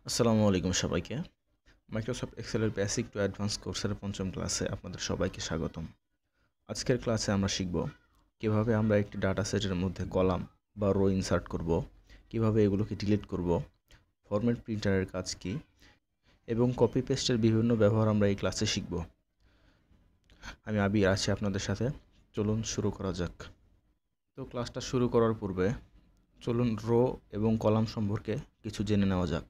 আসসালামু আলাইকুম সবাইকে। মাইক্রোসফট এক্সেলের বেসিক টু অ্যাডভান্স কোর্সের পঞ্চম ক্লাসে আপনাদের সবাইকে স্বাগতম। আজকের ক্লাসে আমরা শিখব কিভাবে আমরা একটি ডাটা সেটের মধ্যে কলাম বা রো ইনসার্ট করব, কিভাবে এগুলোকে ডিলিট করব, ফরম্যাট প্রিন্টারের কাজ কি এবং কপি পেস্টের বিভিন্ন ব্যবহার আমরা এই ক্লাসে শিখব। আমি আবির আছি আপনাদের সাথে। চলুন শুরু করা যাক। তো ক্লাসটা শুরু করার পূর্বে চলুন রো এবং কলাম সম্পর্কে কিছু জেনে নেওয়া যাক।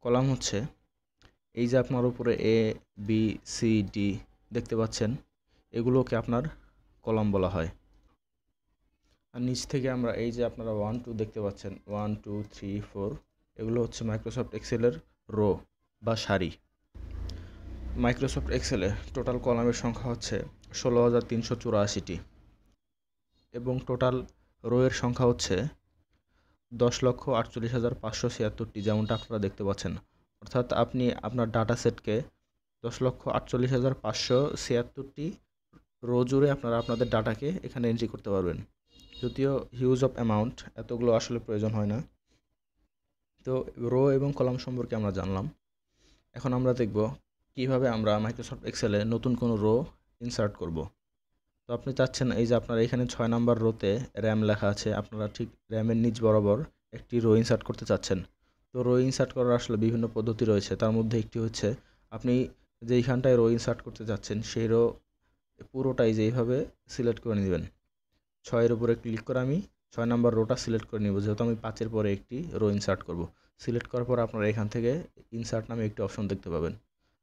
কলাম হচ্ছে এই যে আপনার উপরে এ বি সি ডি দেখতে পাচ্ছেন, এগুলোকে আপনার কলাম বলা হয়। আর নিচ থেকে আমরা এই যে আপনারা 1 2 দেখতে পাচ্ছেন, 1 2 3 4, এগুলো হচ্ছে মাইক্রোসফট এক্সেলের রো বা সারি। মাইক্রোসফট এক্সেলে টোটাল কলামের সংখ্যা হচ্ছে 16,384টি এবং টোটাল রো এর সংখ্যা হচ্ছে 10,48,576টি, যেমনটা আপনারা দেখতে পাচ্ছেন। অর্থাৎ আপনি আপনার ডাটা সেটকে 10,48,576টি রো জুড়ে আপনারা আপনাদের ডাটাকে এখানে এন্ট্রি করতে পারবেন। যদিও হিউজ অফ অ্যামাউন্ট, এতগুলো আসলে প্রয়োজন হয় না। তো রো এবং কলাম সম্পর্কে আমরা জানলাম। এখন আমরা দেখব কিভাবে আমরা মাইক্রোসফট এক্সেলে নতুন কোনো রো ইনসার্ট করব। তো আপনি চাচ্ছেন এই যে আপনার এখানে 6 নাম্বার রোতে র্যাম লেখা আছে, আপনারা ঠিক র্যামের নিচ বরাবর একটি রো ইনসার্ট করতে চাচ্ছেন। তো রো ইনসার্ট করার আসলে বিভিন্ন পদ্ধতি রয়েছে, তার মধ্যে একটি হচ্ছে আপনি যেইখানটায় রো ইনসার্ট করতে যাচ্ছেন সেই রো পুরোটাই যেইভাবে সিলেক্ট করে নেবেন। 6-এর উপরে ক্লিক করে আমি 6 নাম্বার রোটা সিলেক্ট করে নেব, যেহেতু আমি 5-এর পরে একটি রো ইনসার্ট করব। সিলেক্ট করার পর আপনারা এখান থেকে ইনসার্ট নামে একটি অপশন দেখতে পাবেন।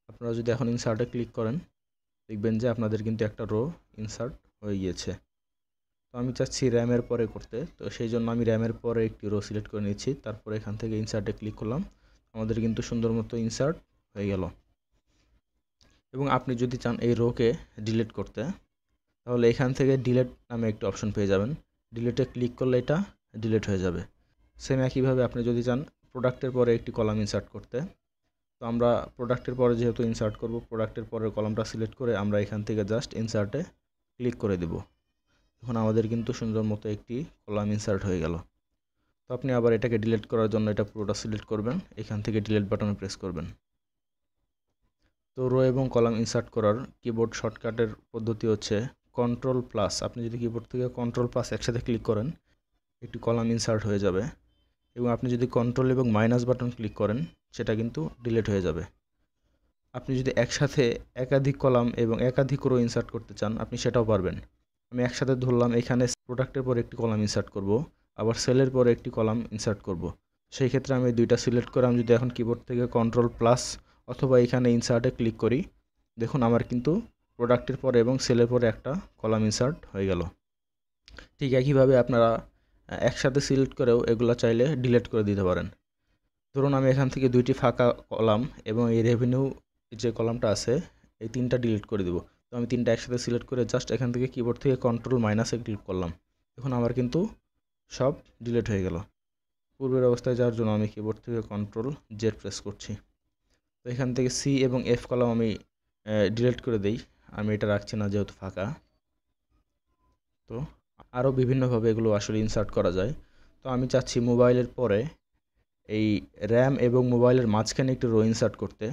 আপনারা যদি এখন ইনসার্টে ক্লিক করেন, দেখবেন যে আপনাদের কিন্তু একটা রো ইনসার্ট হয়ে গিয়েছে। তো আমি চাচ্ছি র্যামের পরে করতে, তো সেই জন্য আমি র্যামের পরে একটি রো সিলেক্ট করে নিচ্ছি। তারপরে এখান থেকে ইনসার্টে ক্লিক করলাম, আমাদের কিন্তু সুন্দর মতো ইনসার্ট হয়ে গেল। এবং আপনি যদি চান এই রোকে ডিলিট করতে, তাহলে এখান থেকে ডিলিট নামে একটি অপশন পেয়ে যাবেন। ডিলিটে ক্লিক করলে এটা ডিলিট হয়ে যাবে। সেম একইভাবে আপনি যদি চান প্রোডাক্টের পরে একটি কলাম ইনসার্ট করতে, তো আমরা প্রোডাক্টের পরে যেহেতু ইনসার্ট করব, প্রোডাক্টের পরের কলামটা সিলেক্ট করে আমরা এখান থেকে জাস্ট ইনসার্টে ক্লিক করে দেব। এখন আমাদের কিন্তু সুন্দর মতো একটি কলাম ইনসার্ট হয়ে গেল। তো আপনি আবার এটাকে ডিলিট করার জন্য এটা পুরোটা সিলেক্ট করবেন, এখান থেকে ডিলিট বাটনে প্রেস করবেন। তো রো এবং কলাম ইনসার্ট করার কিবোর্ড শর্টকাটের পদ্ধতি হচ্ছে Ctrl+। আপনি যদি কিবোর্ড থেকে Ctrl+ একসাথে ক্লিক করেন, একটি কলাম ইনসার্ট হয়ে যাবে। এবং আপনি যদি কন্ট্রোল এবং মাইনাস বাটন ক্লিক করেন, সেটা কিন্তু ডিলিট হয়ে যাবে। আপনি যদি একসাথে একাধিক কলাম এবং একাধিক রো ইনসার্ট করতে চান, আপনি সেটাও পারবেন। আমি একসাথে ধরলাম এখানে প্রোডাক্টের পরে একটি কলাম ইনসার্ট করব, আবার সেলের পরে একটি কলাম ইনসার্ট করব। সেই ক্ষেত্রে আমি দুইটা সিলেক্ট করে আমি যদি এখন কিবোর্ড থেকে Ctrl+ অথবা এখানে ইনসার্টে ক্লিক করি, দেখুন আমার কিন্তু প্রোডাক্টের পরে এবং সেলের পরে একটা কলাম ইনসার্ট হয়ে গেল। ঠিক একইভাবে আপনারা একসাথে সিলেক্ট করেও এগুলো চাইলে ডিলিট করে দিতে পারেন। ধরুন আমি এখান থেকে দুইটি ফাঁকা কলাম এবং এই রেভিনিউ যে কলামটা আছে, এই তিনটা ডিলিট করে দেব। তো আমি তিনটা একসাথে সিলেক্ট করে জাস্ট এখান থেকে কিবোর্ড থেকে Ctrl- ক্লিক করলাম। এখন আমার কিন্তু সব ডিলিট হয়ে গেল। পূর্বের অবস্থায় যাওয়ার জন্য আমি কিবোর্ড থেকে Ctrl Z প্রেস করছি। তো এখান থেকে সি এবং এফ কলাম আমি ডিলিট করে দেই, আমি এটা রাখছি না যেহেতু ফাঁকা। তো আরও বিভিন্নভাবে এগুলো আসলে ইনসার্ট করা যায়। তো আমি চাচ্ছি মোবাইলের পরে এই র্যাম এবং মোবাইলের মাঝখানে একটি রো ইনসার্ট করতে।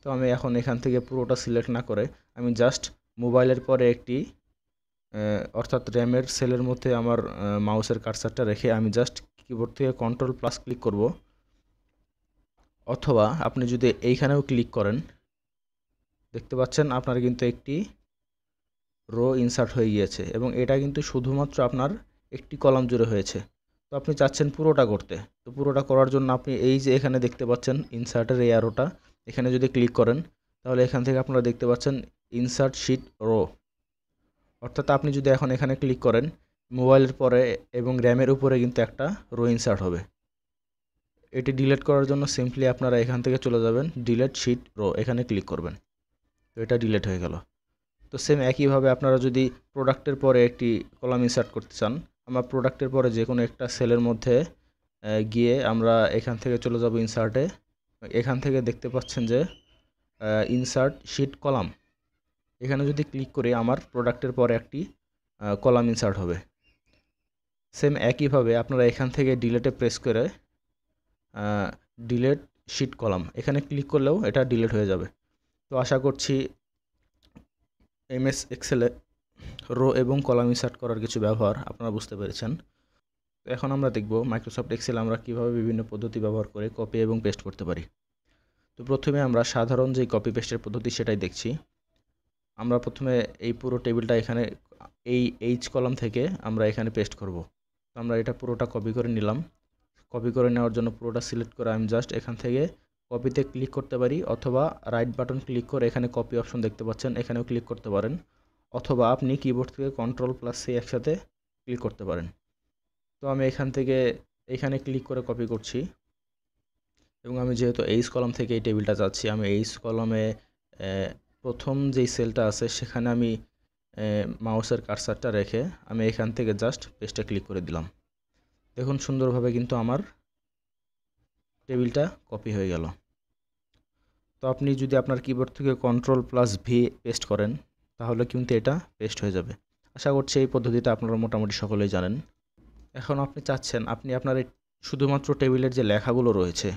তো আমি এখন এখান থেকে পুরোটা সিলেক্ট না করে আমি জাস্ট মোবাইলের পরে একটি অর্থাৎ র্যামের সেলের মধ্যে আমার মাউসের কার্সারটা রেখে আমি জাস্ট কিবোর্ড থেকে Ctrl+ ক্লিক করব। অথবা আপনি যদি এইখানেও ক্লিক করেন, দেখতে পাচ্ছেন আপনার কিন্তু একটি রো ইনসার্ট হয়ে গিয়েছে এবং এটা কিন্তু শুধুমাত্র আপনার একটি কলাম জুড়ে হয়েছে। তো আপনি চাচ্ছেন পুরোটা করতে, তো পুরোটা করার জন্য আপনি এই যে এখানে দেখতে পাচ্ছেন ইনসার্টের এই অ্যারোটা, এখানে যদি ক্লিক করেন তাহলে এখান থেকে আপনারা দেখতে পাচ্ছেন ইনসার্ট শিট রো। অর্থাৎ আপনি যদি এখন এখানে ক্লিক করেন, মোবাইলের পরে এবং র্যামের উপরে কিন্তু একটা রো ইনসার্ট হবে। এটি ডিলিট করার জন্য সিম্পলি আপনারা এখান থেকে চলে যাবেন ডিলিট শিট রো, এখানে ক্লিক করবেন। তো এটা ডিলিট হয়ে গেল। তো সেম একইভাবে আপনারা যদি প্রোডাক্টের পরে একটি কলাম ইনসার্ট করতে চান, আমরা প্রোডাক্টের পরে যে কোনো একটা সেলের মধ্যে গিয়ে আমরা এখান থেকে চলে যাব ইনসার্টে। এখান থেকে দেখতে পাচ্ছেন যে ইনসার্ট শিট কলাম, এখানে যদি ক্লিক করি আমার প্রোডাক্টের পরে একটি কলাম ইনসার্ট হবে। সেম একইভাবে আপনারা এখান থেকে ডিলিটে প্রেস করে ডিলেট শিট কলাম, এখানে ক্লিক করলেও এটা ডিলিট হয়ে যাবে। তো আশা করছি এমএস এক্সেলে রো এবং কলাম ইনসার্ট করার কিছু ব্যবহার আপনারা বুঝতে পেরেছেন। তো এখন আমরা দেখব মাইক্রোসফট এক্সেল আমরা কিভাবে বিভিন্ন পদ্ধতি ব্যবহার করে কপি এবং পেস্ট করতে পারি। তো প্রথমে আমরা সাধারণ যে কপি পেস্টের পদ্ধতি সেটাই দেখছি। আমরা প্রথমে এই পুরো টেবিলটা এখানে এই এইচ কলাম থেকে আমরা এখানে পেস্ট করব। তো আমরা এটা পুরোটা কপি করে নিলাম। কপি করে নেওয়ার জন্য পুরোটা সিলেক্ট করে আমি জাস্ট এখান থেকে কপিতে ক্লিক করতে পারি, অথবা রাইট বাটন ক্লিক করে এখানে কপি অপশন দেখতে পাচ্ছেন এখানেও ক্লিক করতে পারেন, অথবা আপনি কিবোর্ড থেকে Ctrl+C একসাথে ক্লিক করতে পারেন। তো আমি এখান থেকে এখানে ক্লিক করে কপি করছি, এবং আমি যেহেতু এইচ কলাম থেকে এই টেবিলটা চাচ্ছি, আমি এইচ কলামে প্রথম যেই সেলটা আছে সেখানে আমি মাউসের কার্সারটা রেখে আমি এখান থেকে জাস্ট পেস্টে ক্লিক করে দিলাম। দেখুন সুন্দরভাবে কিন্তু আমার টেবিলটা কপি হয়ে গেল। তো আপনি যদি আপনার কিবোর্ড থেকে Ctrl+V পেস্ট করেন তাহলে কিন্তু এটা পেস্ট হয়ে যাবে। আশা করছি এই পদ্ধতিটা আপনারা মোটামুটি সকলেই জানেন। এখন আপনি চাচ্ছেন আপনি আপনার শুধুমাত্র টেবিলের যে লেখাগুলো রয়েছে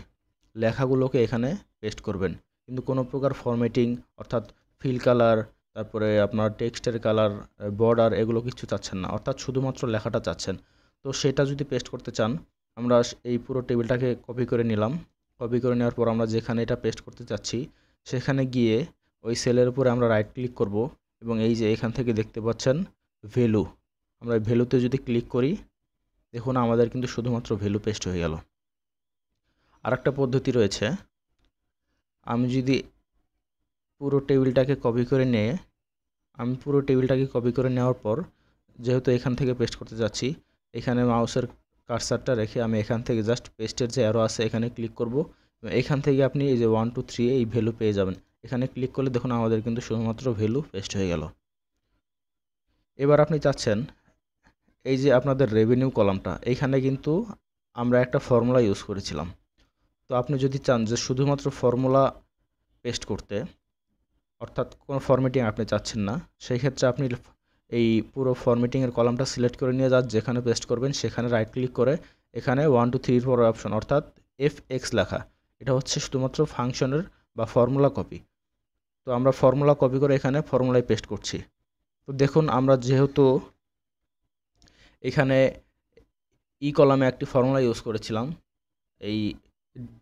লেখাগুলোকে এখানে পেস্ট করবেন, কিন্তু কোনো প্রকার ফরম্যাটিং অর্থাৎ ফিল কালার, তারপরে আপনার টেক্সটের কালার, বর্ডার এগুলো কিছু চাচ্ছেন না, অর্থাৎ শুধুমাত্র লেখাটা চাচ্ছেন। তো সেটা যদি পেস্ট করতে চান আমরা এই পুরো টেবিলটাকে কপি করে নিলাম। কপি করে নেওয়ার পর আমরা যেখানে এটা পেস্ট করতে চাচ্ছি সেখানে গিয়ে ওই সেলের উপরে আমরা রাইট ক্লিক করব, এবং এই যে এখান থেকে দেখতে পাচ্ছেন ভ্যালু, আমরা ভ্যালুতে যদি ক্লিক করি দেখুন আমাদের কিন্তু শুধুমাত্র ভ্যালু পেস্ট হয়ে গেল। আরেকটা পদ্ধতি রয়েছে, আমি যদি পুরো টেবিলটাকে কপি করে নিয়ে নেওয়ার পর যেহেতু এখান থেকে পেস্ট করতে যাচ্ছি এখানে মাউসের কার্সারটা রেখে আমি এখান থেকে জাস্ট পেস্টের যে অ্যারো আছে এখানে ক্লিক করব, এখান থেকে আপনি এই যে 1 2 3 এই ভ্যালু পেয়ে যাবেন। এখানে ক্লিক করলে দেখুন আমাদের কিন্তু শুধুমাত্র ভ্যালু পেস্ট হয়ে গেল। এবার আপনি চাচ্ছেন এই যে আপনাদের রেভিনিউ কলামটা এখানে কিন্তু আমরা একটা ফর্মুলা ইউজ করেছিলাম। তো আপনি যদি চান যে শুধুমাত্র ফর্মুলা পেস্ট করতে, অর্থাৎ কোনো ফরম্যাটিং আপনি চাচ্ছেন না, সেই ক্ষেত্রে আপনি এই পুরো ফরম্যাটিংয়ের কলামটা সিলেক্ট করে নিয়ে যান, যেখানে পেস্ট করবেন সেখানে রাইট ক্লিক করে এখানে 1 2 3 4 অপশন অর্থাৎ FX লেখা, এটা হচ্ছে শুধুমাত্র ফাংশনের বা ফর্মুলা কপি। তো আমরা ফর্মুলা কপি করে এখানে ফর্মুলায় পেস্ট করছি। তো দেখুন আমরা যেহেতু এখানে ই কলামে একটি ফর্মুলা ইউজ করেছিলাম, এই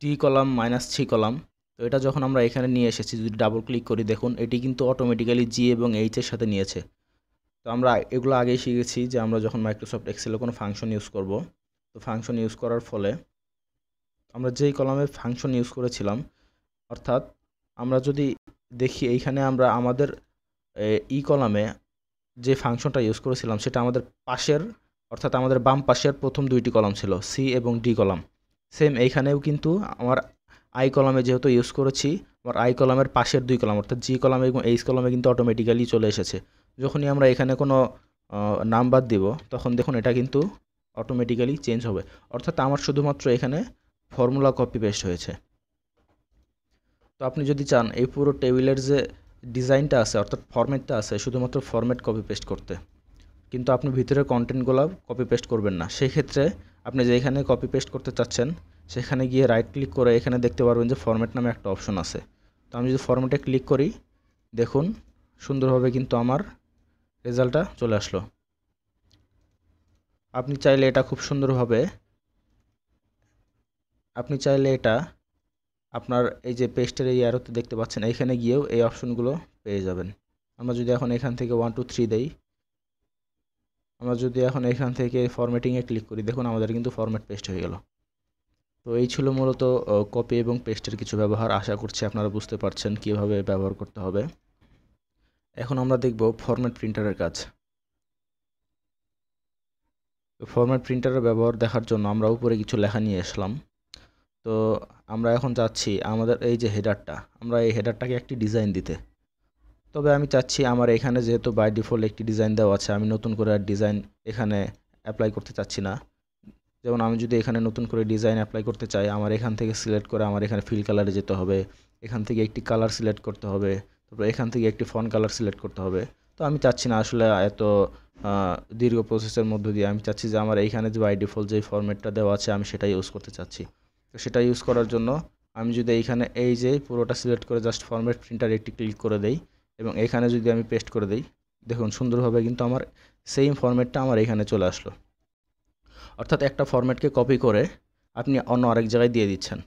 ডি কলাম -3 কলাম, তো এটা যখন আমরা এখানে নিয়ে এসেছি যদি ডাবল ক্লিক করি দেখুন এটি কিন্তু অটোমেটিক্যালি জি এবং এইচ এর সাথে নিয়েছে। তো আমরা এগুলো আগেই শিখেছি যে আমরা যখন মাইক্রোসফট এক্সেলে কোনো ফাংশন ইউজ করব, তো ফাংশন ইউজ করার ফলে আমরা যেই কলামে ফাংশন ইউজ করেছিলাম, অর্থাৎ আমরা যদি দেখি এইখানে আমরা আমাদের ই কলামে যে ফাংশনটা ইউজ করেছিলাম সেটা আমাদের পাশের অর্থাৎ আমাদের বাম পাশের প্রথম দুইটি কলাম ছিল সি এবং ডি কলাম। সেম এইখানেও কিন্তু আমার আই কলামে যেহেতু ইউজ করেছি আমার আই কলামের পাশের দুই কলাম অর্থাৎ জি কলামে এবং এইচ কলামে কিন্তু অটোমেটিক্যালি চলে এসেছে। যখনই আমরা এখানে কোনো নাম্বার দিব তখন দেখুন এটা কিন্তু অটোমেটিক্যালি চেঞ্জ হবে, অর্থাৎ আমার শুধুমাত্র এখানে ফর্মুলা কপি পেস্ট হয়েছে। তো আপনি যদি চান এই পুরো টেবিলের যে ডিজাইনটা আছে অর্থাৎ ফরম্যাটটা আছে শুধুমাত্র ফরম্যাট কপি পেস্ট করতে, কিন্তু আপনি ভিতরের কন্টেন্টগুলো কপি পেস্ট করবেন না, সেই ক্ষেত্রে আপনি যেখানে কপি পেস্ট করতে চাচ্ছেন সেখানে গিয়ে রাইট ক্লিক করে এখানে দেখতে পারবেন যে ফরম্যাট নামে একটা অপশন আছে। তো আমি যদি ফরম্যাটে ক্লিক করি দেখুন সুন্দরভাবে কিন্তু আমার রেজাল্টটা চলে আসলো। আপনি চাইলে এটা খুব সুন্দরভাবে এটা আপনার এই যে পেস্টের এই অ্যারোতে দেখতে পাচ্ছেন এইখানে গিয়েও এই অপশনগুলো পেয়ে যাবেন। আমরা যদি এখন এখান থেকে 1 2 3 দেই, আমরা যদি এখন এখান থেকে ফরম্যাটিংয়ে ক্লিক করি দেখুন আমাদের কিন্তু ফরম্যাট পেস্ট হয়ে গেল। তো এই ছিল মূলত কপি এবং পেস্টের কিছু ব্যবহার। আশা করছি আপনারা বুঝতে পারছেন কিভাবে ব্যবহার করতে হবে। এখন আমরা দেখব ফরম্যাট প্রিন্টারের কাজ। তো ফরম্যাট প্রিন্টারের ব্যবহার দেখার জন্য আমরা উপরে কিছু লেখা নিয়ে আসলাম। তো আমরা এখন চাচ্ছি আমাদের এই যে হেডারটা, আমরা এই হেডারটাকে একটি ডিজাইন দিতে। তবে আমি চাচ্ছি আমার এখানে যেহেতু বাই ডিফল্ট একটি ডিজাইন দেওয়া আছে আমি নতুন করে আর ডিজাইন এখানে অ্যাপ্লাই করতে চাচ্ছি না। যেমন আমি যদি এখানে নতুন করে ডিজাইন অ্যাপ্লাই করতে চাই আমার এখান থেকে সিলেক্ট করে আমার এখানে ফিল কালারে যেতে হবে, এখান থেকে একটি কালার সিলেক্ট করতে হবে, তারপর এখান থেকে একটি ফন্ট কালার সিলেক্ট করতে হবে। তো আমি চাচ্ছি না আসলে এত দীর্ঘ প্রসেসের মধ্য দিয়ে, আমি চাচ্ছি যে আমার এইখানে যে বাই ডিফল্ট যে ফরম্যাটটা দেওয়া আছে আমি সেটাই ইউজ করতে চাচ্ছি। তো সেটা ইউজ করার জন্য আমি যদি এইখানে এই যে পুরোটা সিলেক্ট করে জাস্ট ফরম্যাট প্রিন্টার একটি ক্লিক করে দেই এবং এখানে যদি আমি পেস্ট করে দেই, দেখুন সুন্দরভাবে কিন্তু আমার সেম ফরম্যাটটা আমার এখানে চলে আসলো। অর্থাৎ একটা ফরম্যাটকে কপি করে আপনি অন্য আরেক জায়গায় দিয়ে দিচ্ছেন।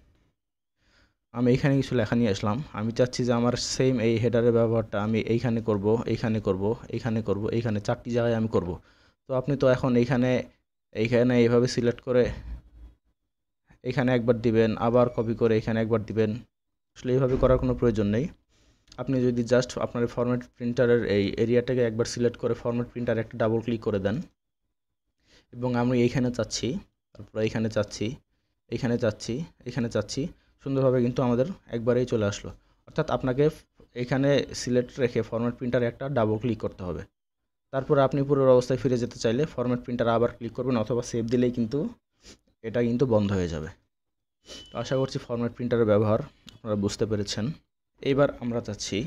আমি এইখানে কিছু লেখা নিয়ে আসলাম, আমি চাচ্ছি যে আমার সেম এই হেডারের ব্যবহারটা আমি এইখানে করব, এইখানে করব, এইখানে করব, এইখানে 4টি জায়গায় আমি করব। তো আপনি তো এখন এইখানে এইভাবে সিলেক্ট করে এখানে একবার দিবেন, আবার কপি করে এখানে একবার দিবেন, আসলে এইভাবে করার কোনো প্রয়োজন নেই। আপনি যদি জাস্ট আপনার ফরম্যাট প্রিন্টারের এই এরিয়াটাকে একবার সিলেক্ট করে ফরম্যাট প্রিন্টার একটা ডাবল ক্লিক করে দেন এবং আমি এইখানে চাচ্ছি, তারপর এইখানে চাচ্ছি, এইখানে চাচ্ছি, এখানে চাচ্ছি, সুন্দরভাবে কিন্তু আমাদের একবারেই চলে আসলো। অর্থাৎ আপনাকে এখানে সিলেক্ট রেখে ফরম্যাট প্রিন্টারে একটা ডাবল ক্লিক করতে হবে। তারপর আপনি পুরোর অবস্থায় ফিরে যেতে চাইলে ফরম্যাট প্রিন্টার আবার ক্লিক করবেন অথবা সেভ দিলেই কিন্তু এটা কিন্তু বন্ধ হয়ে যাবে। তো আশা করছি ফরম্যাট প্রিন্টারের ব্যবহার আপনারা বুঝতে পেরেছেন। এইবার আমরা চাচ্ছি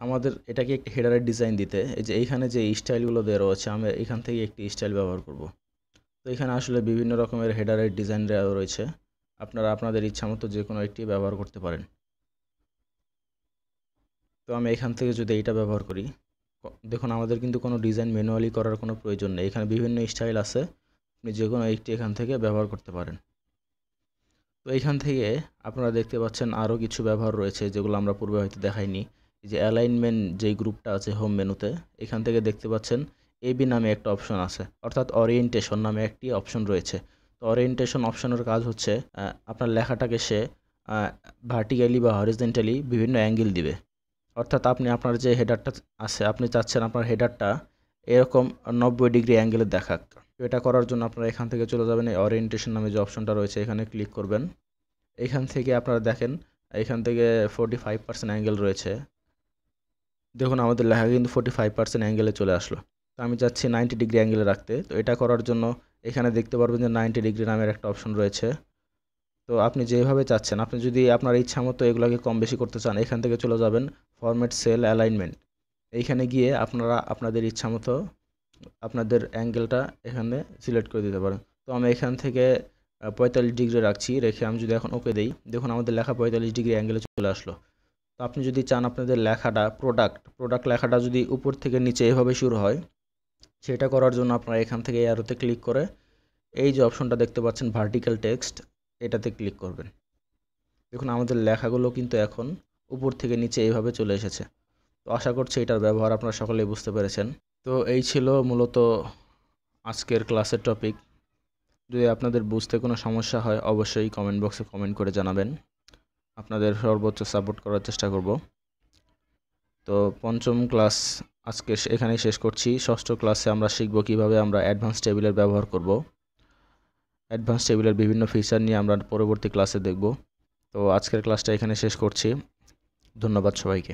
আমাদের এটাকে একটি হেডারের ডিজাইন দিতে। এই যে এইখানে যে স্টাইলগুলো দেওয়া রয়েছে, আমরা এখান থেকে একটি স্টাইল ব্যবহার করব। তো এখানে আসলে বিভিন্ন রকমের হেডারের ডিজাইন দেওয়া রয়েছে, আপনারা আপনাদের ইচ্ছামতো যে কোনো একটি ব্যবহার করতে পারেন। তো আমি এখান থেকে যদি এইটা ব্যবহার করি, দেখুন আমাদের কিন্তু কোনো ডিজাইন ম্যানুয়ালি করার কোনো প্রয়োজন নেই, এখানে বিভিন্ন স্টাইল আছে, আপনি যে কোনো একটি এখান থেকে ব্যবহার করতে পারেন। তো এইখান থেকে আপনারা দেখতে পাচ্ছেন আরও কিছু ব্যবহার রয়েছে যেগুলো আমরা পূর্বে হয়তো দেখাইনি। এই যে অ্যালাইনমেন্ট যেই গ্রুপটা আছে হোম মেনুতে, এখান থেকে দেখতে পাচ্ছেন এবি নামে একটা অপশন আছে, অর্থাৎ ওরিয়েন্টেশন নামে একটি অপশন রয়েছে। তো ওরিয়েন্টেশন অপশনের কাজ হচ্ছে আপনার লেখাটাকে সে ভার্টিক্যালি বা হরিজন্টালি বিভিন্ন অ্যাঙ্গেল দিবে। অর্থাৎ আপনি আপনার যে হেডারটা আছে, আপনি চাচ্ছেন আপনার হেডারটা এরকম 90 ডিগ্রি অ্যাঙ্গেলে দেখাক। তো এটা করার জন্য আপনারা এখান থেকে চলে যাবেন এই ওরিয়েন্টেশন নামে যে অপশনটা রয়েছে, এখানে ক্লিক করবেন। এখান থেকে আপনারা দেখেন এখান থেকে 45% অ্যাঙ্গেল রয়েছে। দেখুন আমাদের লেখা কিন্তু 45% অ্যাঙ্গেলে চলে আসলো। তো আমি চাচ্ছি 90 ডিগ্রি অ্যাঙ্গেলে রাখতে। তো এটা করার জন্য এখানে দেখতে পারবেন যে 90 ডিগ্রি নামের একটা অপশন রয়েছে। তো আপনি যেভাবে চাচ্ছেন, আপনি যদি আপনার ইচ্ছা মতো এগুলোকে কম বেশি করতে চান, এখান থেকে চলে যাবেন ফরম্যাট সেল অ্যালাইনমেন্ট। এইখানে গিয়ে আপনারা আপনাদের ইচ্ছা মতো আপনাদের অ্যাঙ্গেলটা এখানে সিলেক্ট করে দিতে পারেন। তো আমি এখান থেকে 45 ডিগ্রি রাখছি, রেখে আমি যদি এখন ওকে দেই, দেখুন আমাদের লেখা 45 ডিগ্রি অ্যাঙ্গেলে চলে আসলো। তো আপনি যদি চান আপনাদের লেখাটা প্রোডাক্ট লেখাটা যদি উপর থেকে নিচে এভাবে শুরু হয়, সেটা করার জন্য আপনারা এখান থেকে অ্যারোতে ক্লিক করে এই যে অপশনটা দেখতে পাচ্ছেন ভার্টিক্যাল টেক্সট, এটাতে ক্লিক করবেন। দেখুন আমাদের লেখাগুলো কিন্তু এখন উপর থেকে নিচে এইভাবে চলে এসেছে। তো আশা করছি এটার ব্যবহার আপনারা সকলেই বুঝতে পেরেছেন। তো এই ছিল মূলত আজকের ক্লাসের টপিক। যদি আপনাদের বুঝতে কোনো সমস্যা হয় অবশ্যই কমেন্ট বক্সে কমেন্ট করে জানাবেন, আপনাদের সর্বোচ্চ সাপোর্ট করার চেষ্টা করব। তো পঞ্চম ক্লাস আজকে এখানেই শেষ করছি। ষষ্ঠ ক্লাসে আমরা শিখব কিভাবে আমরা অ্যাডভান্স টেবিলের ব্যবহার করব। অ্যাডভান্স টেবিলের বিভিন্ন ফিচার নিয়ে আমরা পরবর্তী ক্লাসে দেখব। তো আজকের ক্লাসটা এখানে শেষ করছি। ধন্যবাদ সবাইকে।